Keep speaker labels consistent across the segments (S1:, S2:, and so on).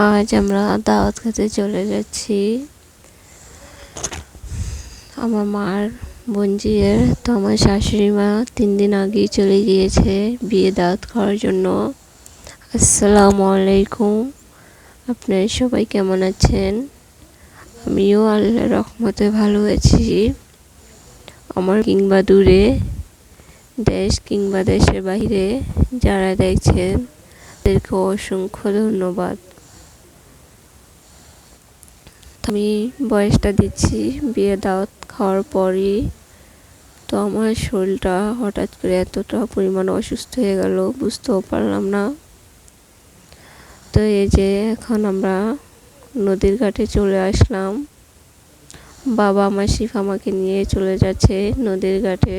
S1: আজ আমরা দাওয়াত খেতে চলে যাচ্ছি আমার মার বোনঝির। তো আমার শাশুড়ি মা 3 দিন আগেই চলে গিয়েছে বিয়ে দাওয়াত খাওয়ার জন্য। আসসালামু আলাইকুম, আপনারা সবাই কেমন আছেন? আমিও আল্লাহর রহমতে ভালো আছি। আমার কিংবা দূরে, দেশ কিংবা দেশের বাইরে যারা দেখছেন তাদেরকে অসংখ্য ধন্যবাদ। আমি বয়সটা দিচ্ছি বিয়ে দাওয়াত খাওয়ার পরই। তো আমার শরীরটা হঠাৎ করে এতটা পরিমাণ অসুস্থ হয়ে গেল, বুঝতেও পারলাম না। তো এই যে এখন আমরা নদীর ঘাটে চলে আসলাম। বাবা আমার শিফ আমাকে নিয়ে চলে যাচ্ছে নদীর ঘাটে।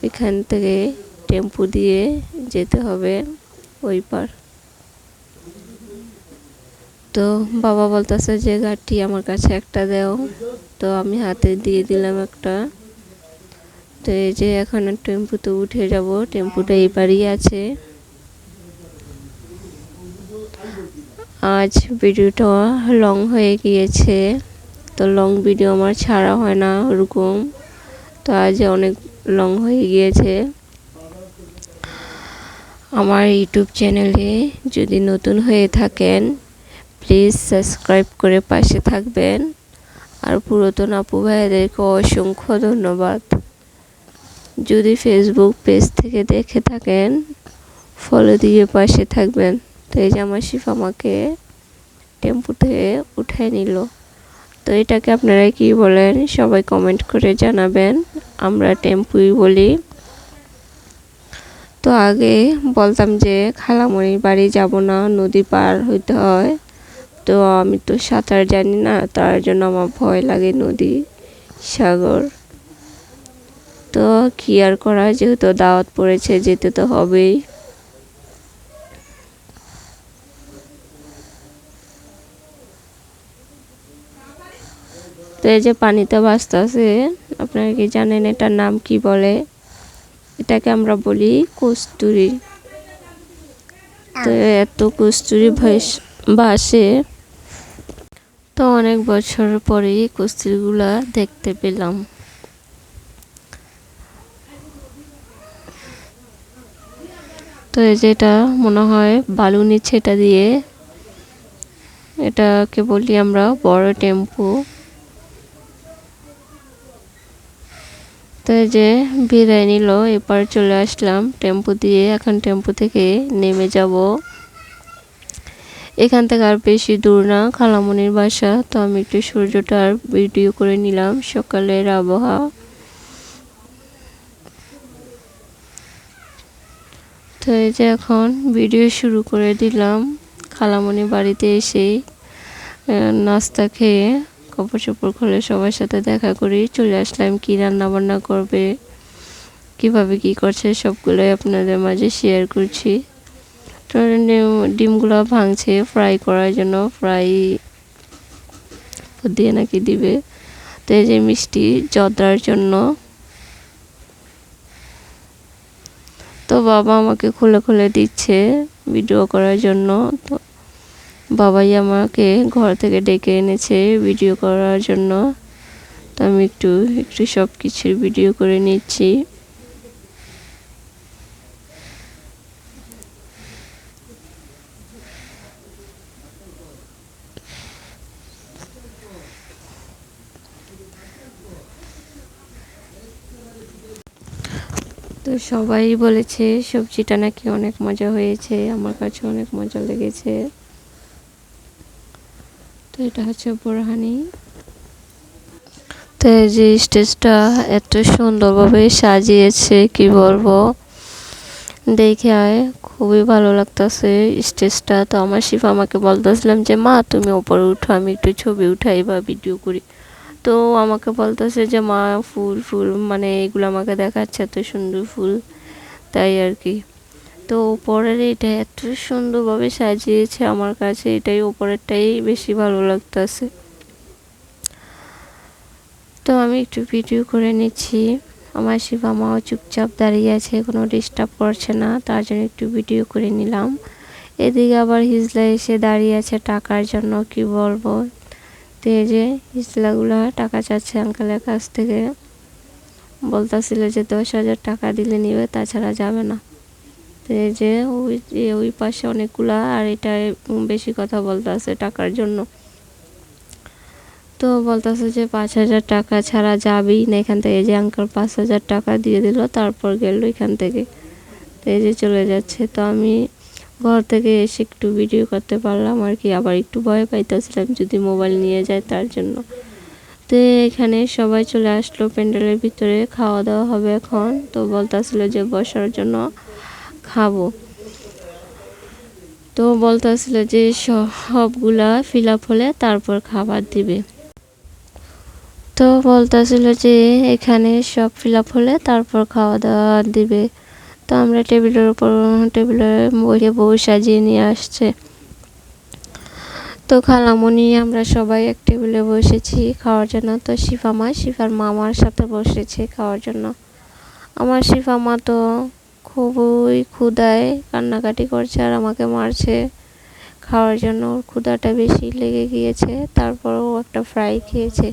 S1: এখান থেকে টেম্পু দিয়ে যেতে হবে ওই পার। তো বাবা বলতেছে যে গাড়ি আমার কাছে একটা দাও। তো আমি হাতে দিয়ে দিলাম একটা। তো এই যে এখন টেম্পুতে উঠে যাব, টেম্পুটা এই পারেই আছে। আজ ভিডিওটা লং হয়ে গিয়েছে, তো লং ভিডিও আমার ছাড়া হয় না ওরকম। তো আজ অনেক লং হয়ে গিয়েছে। আমার ইউটিউব চ্যানেলে যদি নতুন হয়ে থাকেন প্লিজ সাবস্ক্রাইব করে পাশে থাকবেন। আর পুরাতন আপু ভাইদেরকে অসংখ্য ধন্যবাদ। যদি ফেসবুক পেজ থেকে দেখে থাকেন ফলো দিয়ে পাশে থাকবেন। তো এই যে আমার শিফ আমাকে টেম্পু থেকে উঠায় নিল। তো এটাকে আপনারা কি বলেন সবাই কমেন্ট করে জানাবেন। আমরা টেম্পুই বলি। তো আগে বলতাম যে খালামণির বাড়ি যাব না, নদী পার হইতে হয়। তো আমি তো সাঁতার জানি না, তার জন্য আমার ভয় লাগে নদী সাগর। তো কি আর করা, যেহেতু দাওয়াত পড়েছে যেতে তো হবেই। তো এই যে পানিতে ভাসতেছে, আপনারা কি জানেন এটার নাম কি বলে? এটাকে আমরা বলি কস্তুরী। তো এত কস্তুরী ভাসে। তো অনেক বছর পরেই কস্তুরীগুলা দেখতে পেলাম। তো এই যে এটা মনে হয় বালু নিচ্ছে এটা দিয়ে, এটাকে বলি আমরা বড় টেম্পু। তো এই যে বিদায় নিল, এবার চলে আসলাম টেম্পু দিয়ে। এখন টেম্পু থেকে নেমে যাব। এখান থেকে আর বেশি দূর না, খালামণির বাসা। তো আমি একটু সূর্যটার ভিডিও করে নিলাম, সকালের আবহাওয়া। তো এই যে এখন ভিডিও শুরু করে দিলাম। খালামণি বাড়িতে এসে নাস্তা খেয়ে কাপড় চোপড় খুলে সবার সাথে দেখা করি চলে আসলাম। কি রান্না বান্না করবে, কিভাবে কি করছে সবগুলোই আপনাদের মাঝে শেয়ার করছি। তো ডিমগুলো ভাঙছে ফ্রাই করার জন্য, ফ্রাই দিয়ে নাকি দিবে। তো এই যে মিষ্টি জর্দার জন্য। তো বাবা আমাকে খুলে খুলে দিচ্ছে ভিডিও করার জন্য। তো বাবাই আমাকে ঘর থেকে ডেকে এনেছে ভিডিও করার জন্য। তো আমি একটু সব কিছুর ভিডিও করে নিচ্ছি। তো সবাই বলেছে সবজিটা নাকি অনেক মজা হয়েছে, আমার কাছে অনেক মজা লেগেছে। তো এটা হচ্ছে বোরহানি। তো এই যে স্টেজটা এত সুন্দরভাবে সাজিয়েছে কি বলবো, দেখে খুবই ভালো লাগতেছে স্টেজটা। তো আমার শিফ আমাকে বলতেছিলাম যে মা তুমি ওপরে উঠো, আমি একটু ছবি উঠাই বা ভিডিও করি। তো আমাকে বলতেছে যে মা ফুল ফুল মানে এগুলো আমাকে দেখাচ্ছে, এত সুন্দর ফুল, তাই আর কি। তো উপরের এটা এত সুন্দরভাবে সাজিয়েছে, আমার কাছে এটাই উপরেরটাই বেশি ভালো লাগতেছে। তো আমি একটু ভিডিও করে নিচ্ছি। আমার শিবা মাও চুপচাপ দাঁড়িয়ে আছে, কোনো ডিস্টার্ব করছে না, তার জন্য একটু ভিডিও করে নিলাম। এদিকে আবার হিজলা এসে দাঁড়িয়ে আছে টাকার জন্য, কি বলবো। তো এই যে হিজলাগুলা টাকা চাচ্ছে আঙ্কেলের কাছ থেকে, বলতেছিল যে 10,000 টাকা দিলে নিবে, তাছাড়া যাবে না। তো এই যে ওই পাশে অনেকগুলা, আর এটা বেশি কথা বলতেছে টাকার জন্য। তো বলতেছে যে 5,000 টাকা ছাড়া যাবেই না এখান থেকে। এই যে আঙ্কেল 5,000 টাকা দিয়ে দিল, তারপর গেল এখান থেকে। তো এই যে চলে যাচ্ছে। তো আমি ঘর থেকে এসে একটু ভিডিও করতে পারলাম আর কি। আবার একটু ভয় পাইতেছিলাম যদি মোবাইল নিয়ে যায়, তার জন্য। তো এখানে সবাই চলে আসলো প্যান্ডেলের ভিতরে, খাওয়া দাওয়া হবে এখন। তো বলতেছিল যে বসার জন্য খাবো। তো বলতেছিল যে সবগুলা ফিল আপ হলে তারপর খাবার দিবে। তো বলতেছিল যে এখানে সব ফিল আপ হলে তারপর খাওয়া দাওয়া দিবে। তো আমরা টেবিলে বউ সাজিয়ে নিয়ে আসছে। তো খালামণি আমরা সবাই এক টেবিলে বসেছি খাওয়ার জন্য। তো শিফার মা আমার সাথে বসেছে খাওয়ার জন্য। আমার শিফা মা তো খুবই ক্ষুধায় কান্নাকাটি করছে আর আমাকে মারছে খাওয়ার জন্য। ওর ক্ষুধাটা বেশি লেগে গিয়েছে, তারপরও একটা ফ্রাই খেয়েছে।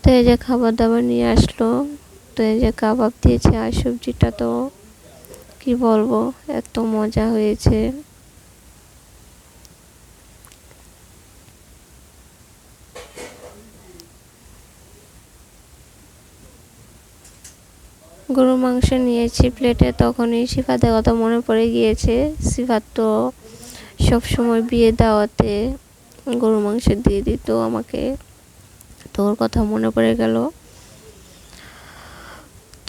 S1: তো এই যে খাবার দাবার নিয়ে আসলো। তো এই যে কাবাব দিয়েছে, আর সবজিটা তো কি বলবো, এত মজা হয়েছে। গরু মাংস নিয়েছি প্লেটে, তখনই সিফাতের কথা মনে পড়ে গিয়েছে। সিফাত তো সবসময় বিয়ে দাওয়াতে গরু মাংস দিয়ে দিত আমাকে, তো ওর কথা মনে পড়ে গেল।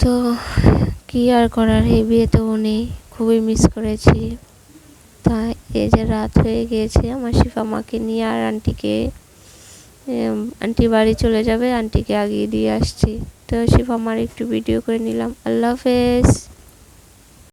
S1: তো কি আর করার, এই বিয়েতেও নেই, খুবই মিস করেছি। তাই এই যে রাত হয়ে গিয়েছে, আমার শিফা মাকে নিয়ে আর আন্টি বাড়ি চলে যাবে, আন্টিকে আগিয়ে দিয়ে আসছি। তো শিফা মার একটু ভিডিও করে নিলাম। আল্লাহ হাফেজ।